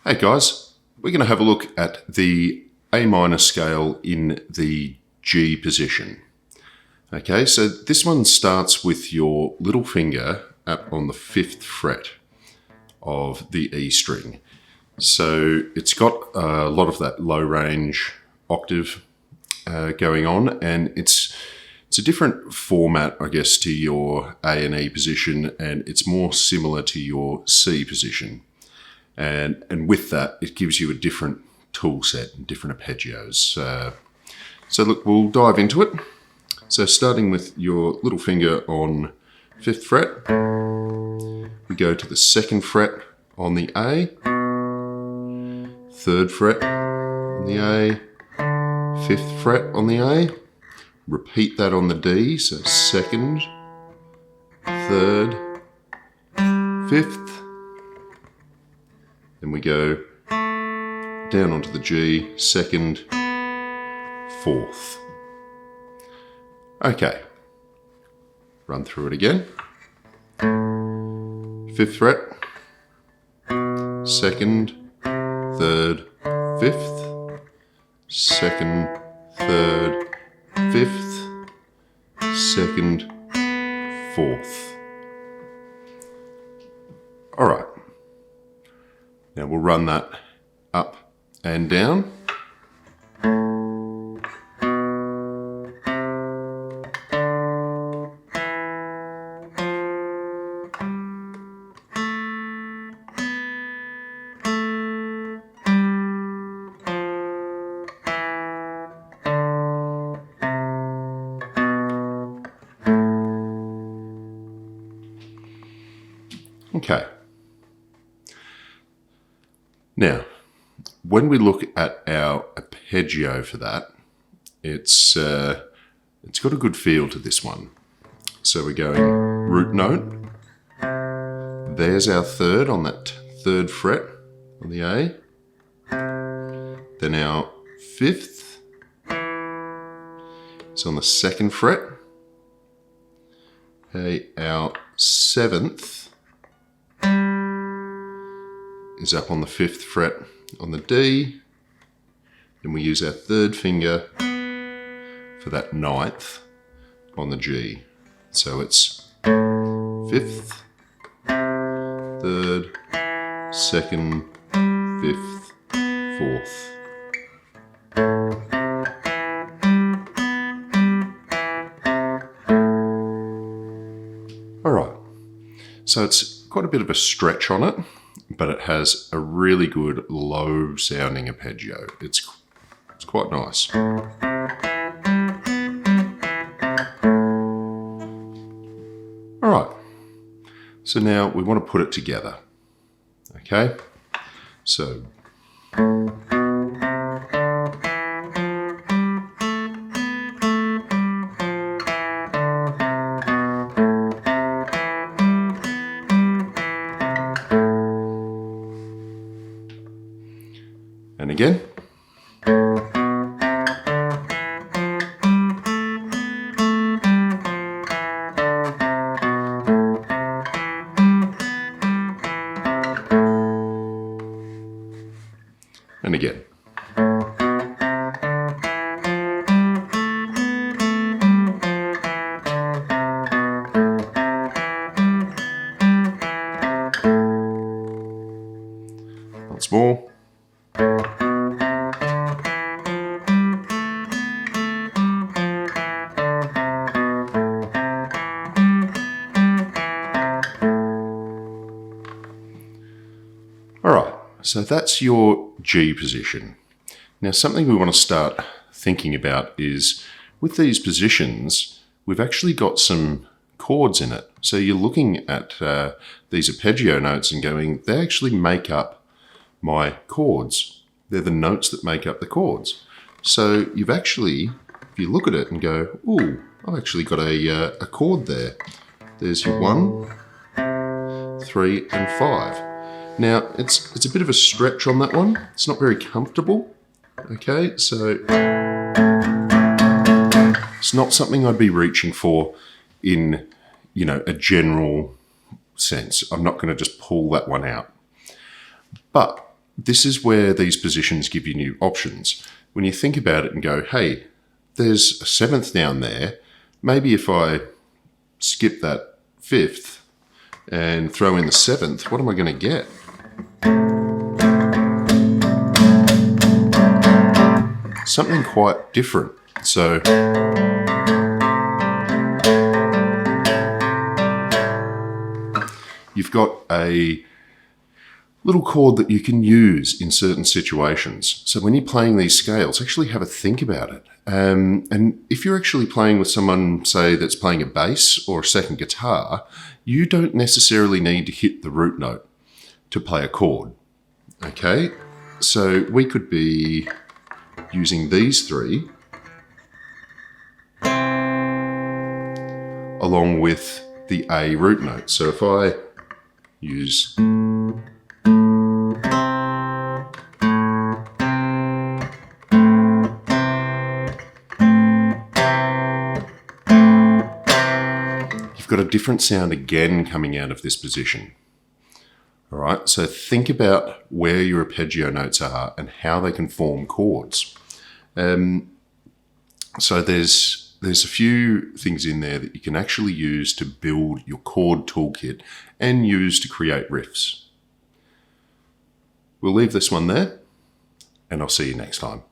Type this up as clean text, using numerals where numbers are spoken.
Hey guys, we're going to have a look at the A minor scale in the G position. Okay, so this one starts with your little finger up on the 5th fret of the E string. So it's got a lot of that low range octave going on, and it's a different format, I guess, to your A and E position, and it's more similar to your C position. And with that, it gives you a different tool set and different arpeggios. So look, we'll dive into it. So starting with your little finger on 5th fret, we go to the 2nd fret on the A, 3rd fret on the A, 5th fret on the A, repeat that on the D, so 2nd, 3rd, 5th, then we go down onto the G, 2nd, 4th. Okay, run through it again. 5th fret, 2nd, 3rd, 5th, 2nd, 3rd, 5th, 2nd, 4th. All right. Now we'll run that up and down. Okay. Now, when we look at our arpeggio for that, it's got a good feel to this one. So we're going root note. There's our 3rd on that 3rd fret on the A. Then our 5th is on the 2nd fret. Okay, our 7th is up on the 5th fret on the D. Then we use our 3rd finger for that 9th on the G. So it's 5th, 3rd, 2nd, 5th, 4th. All right, so it's quite a bit of a stretch on it, but it has a really good low sounding arpeggio. It's quite nice. All right, so now we want to put it together. Okay, so and again. And again. Once more. All right, so that's your G position. Now, something we want to start thinking about is with these positions, we've actually got some chords in it. So you're looking at these arpeggio notes and going, they actually make up my chords. They're the notes that make up the chords. So you've actually, if you look at it and go, ooh, I've actually got a chord there. There's your 1, 3, and 5. Now, it's a bit of a stretch on that one. It's not very comfortable. Okay, so it's not something I'd be reaching for in, a general sense. I'm not going to just pull that one out. But this is where these positions give you new options. When you think about it and go, hey, there's a seventh down there. Maybe if I skip that fifth and throw in the seventh, what am I going to get? Something quite different. So you've got a little chord that you can use in certain situations. So when you're playing these scales, actually have a think about it. And if you're actually playing with someone, say, that's playing a bass or a second guitar, you don't necessarily need to hit the root note to play a chord. Okay, so we could be using these three along with the A root note. So if I use you've got a different sound again coming out of this position. All right, so think about where your arpeggio notes are and how they can form chords. So there's a few things in there that you can actually use to build your chord toolkit and use to create riffs. We'll leave this one there, and I'll see you next time.